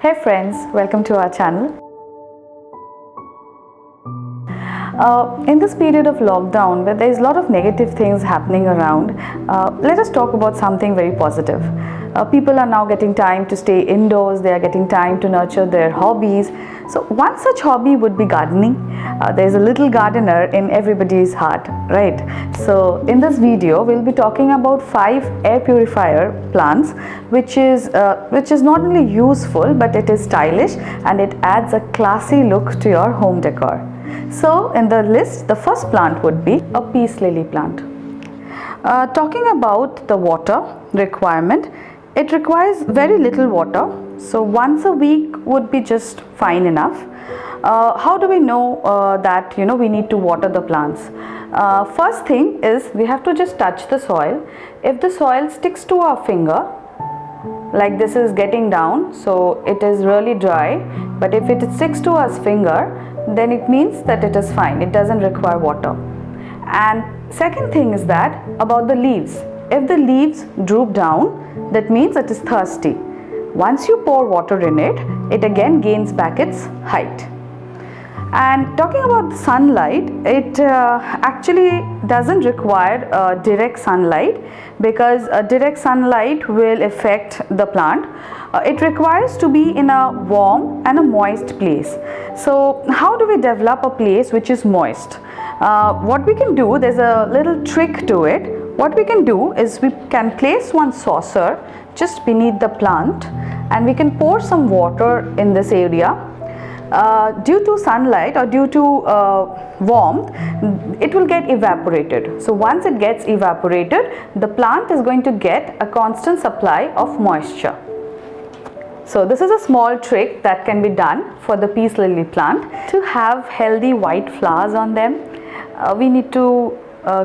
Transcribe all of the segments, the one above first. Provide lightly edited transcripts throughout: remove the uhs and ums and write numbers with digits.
Hey friends, welcome to our channel. In this period of lockdown where there is a lot of negative things happening around, let us talk about something very positive. People are now getting time to stay indoors, they are getting time to nurture their hobbies. So one such hobby would be gardening. There is a little gardener in everybody's heart, right? So in this video we'll be talking about 5 air purifier plants which is not only useful but it is stylish and it adds a classy look to your home decor. So in the list, the first plant would be a peace lily plant. Talking about the water requirement, it requires very little water. So once a week would be just fine enough. How do we know that we need to water the plants? First thing is we have to just touch the soil. If the soil sticks to our finger, like this is getting down, so it is really dry, but if it sticks to our finger, then it means that it is fine, it doesn't require water. And second thing is that about the leaves, if the leaves droop down, that means it is thirsty. Once you pour water in it, it again gains back its height. And talking about the sunlight, it actually doesn't require direct sunlight because direct sunlight will affect the plant. It requires to be in a warm and a moist place. So how do we develop a place which is moist? What we can do, there's a little trick to it. What we can do is we can place one saucer just beneath the plant and we can pour some water in this area. Due to sunlight or due to warmth, it will get evaporated. So once it gets evaporated, the plant is going to get a constant supply of moisture. So this is a small trick that can be done for the peace lily plant. To have healthy white flowers on them, we need to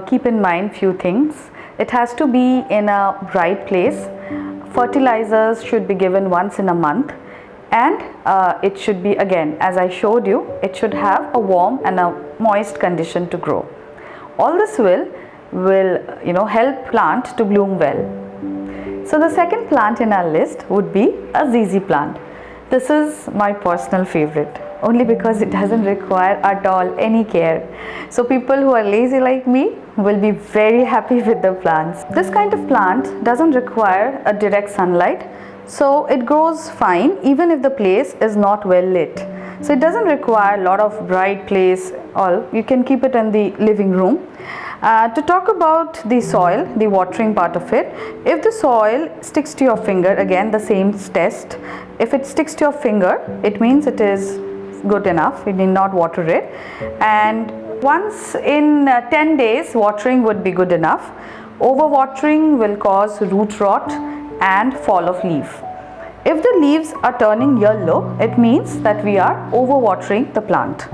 keep in mind few things. It has to be in a bright place. Fertilizers should be given once in a month. And it should be, again, as I showed you, it should have a warm and a moist condition to grow. All this will help plant to bloom well. So the second plant in our list would be a ZZ plant. This is my personal favorite, only because it doesn't require at all any care. So people who are lazy like me will be very happy with the plants. This kind of plant doesn't require a direct sunlight. So it grows fine even if the place is not well lit. So it doesn't require a lot of bright place, you can keep it in the living room. To talk about the soil, the watering part of it, if the soil sticks to your finger, again the same test, if it sticks to your finger, it means it is good enough, you need not water it. And once in 10 days, watering would be good enough. Overwatering will cause root rot and fall of leaf. If the leaves are turning yellow, it means that we are overwatering the plant.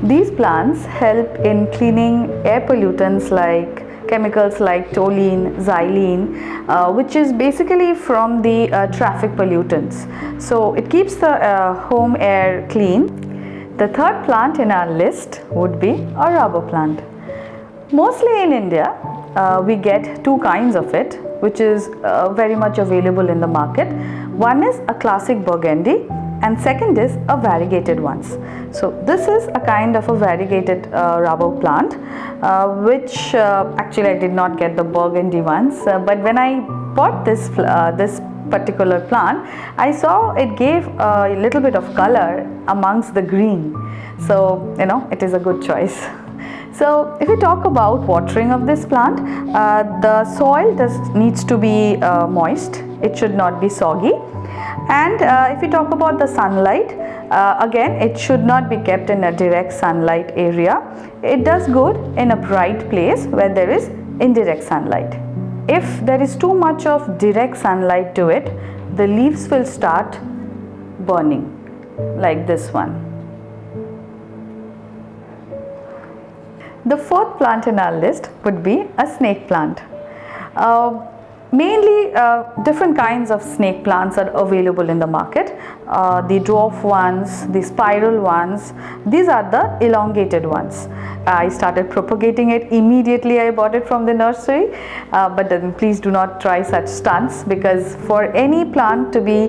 These plants help in cleaning air pollutants like chemicals like toluene, xylene, which is basically from the traffic pollutants. So it keeps the home air clean. The third plant in our list would be a rubber plant. Mostly in India, we get two kinds of it, which is very much available in the market. One is a classic burgundy and second is a variegated ones. So this is a kind of a variegated rubber plant, which actually I did not get the burgundy ones, but when I bought this particular plant, I saw it gave a little bit of color amongst the green. So it is a good choice. So if we talk about watering of this plant, the soil needs to be moist, it should not be soggy. And if we talk about the sunlight, again it should not be kept in a direct sunlight area. It does good in a bright place where there is indirect sunlight. If there is too much of direct sunlight to it, the leaves will start burning like this one. The fourth plant in our list would be a snake plant. Mainly different kinds of snake plants are available in the market. the dwarf ones, the spiral ones. These are the elongated ones. I started propagating it immediately. I bought it from the nursery, but then please do not try such stunts, because for any plant to be,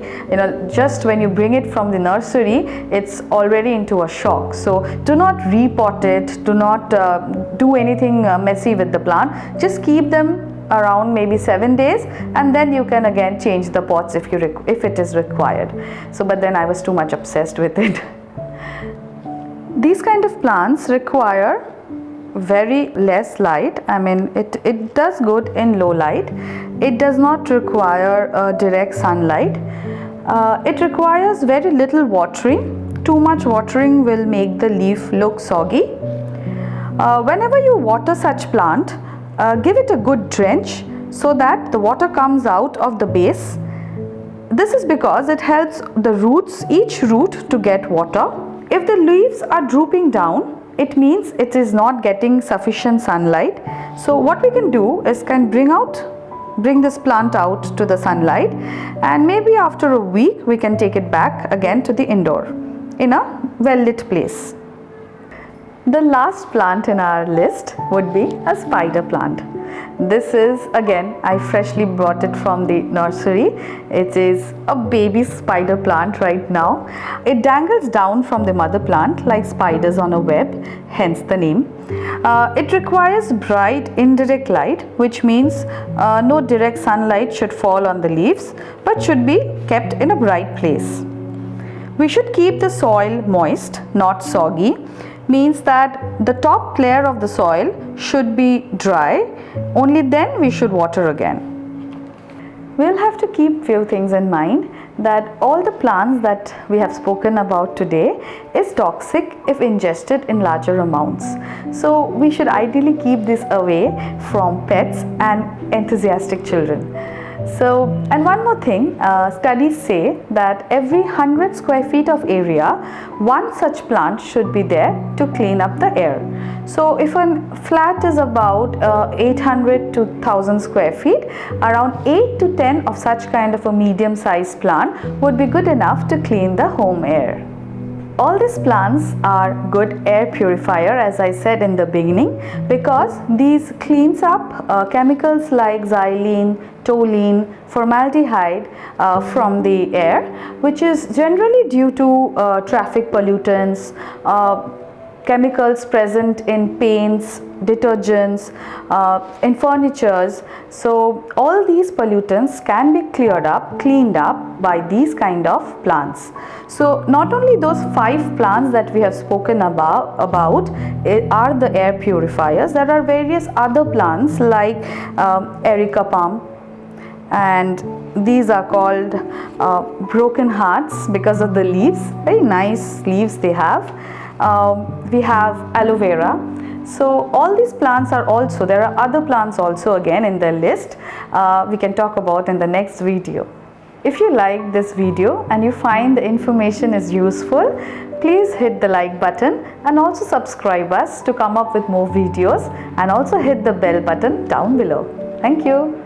just when you bring it from the nursery, it's already into a shock. So do not repot it, do not do anything messy with the plant. Just keep them around maybe 7 days, and then you can again change the pots if it is required. So but then I was too much obsessed with it. These kind of plants require very less light. I mean, it does good in low light. It does not require direct sunlight. It requires very little watering. Too much watering will make the leaf look soggy. Whenever you water such plant, give it a good drench so that the water comes out of the base. This is because it helps the roots, each root, to get water. If the leaves are drooping down, it means it is not getting sufficient sunlight. So what we can do is bring this plant out to the sunlight, and maybe after a week we can take it back again to the indoor in a well lit place. The last plant in our list would be a spider plant. This is, again, I freshly brought it from the nursery. It is a baby spider plant right now. It dangles down from the mother plant like spiders on a web, hence the name. It requires bright indirect light, which means no direct sunlight should fall on the leaves, but should be kept in a bright place. We should keep the soil moist, not soggy. Means that the top layer of the soil should be dry, only then we should water again. We'll have to keep few things in mind, that all the plants that we have spoken about today is toxic if ingested in larger amounts. So we should ideally keep this away from pets and enthusiastic children. So, and one more thing, studies say that every 100 square feet of area, one such plant should be there to clean up the air. So if a flat is about 800 to 1000 square feet, around 8 to 10 of such kind of a medium sized plant would be good enough to clean the home air. All these plants are good air purifier, as I said in the beginning, because these cleans up chemicals like xylene, toluene, formaldehyde from the air, which is generally due to traffic pollutants, chemicals present in paints, detergents, in furnitures. So all these pollutants can be cleaned up by these kind of plants. So not only those 5 plants that we have spoken about are the air purifiers. There are various other plants like Erica palm, and these are called broken hearts because of the leaves. Very nice leaves they have. We have aloe vera. So all these plants are also, there are other plants also again in the list we can talk about in the next video. If you like this video and you find the information is useful, please hit the like button and also subscribe us to come up with more videos, and also hit the bell button down below. Thank you.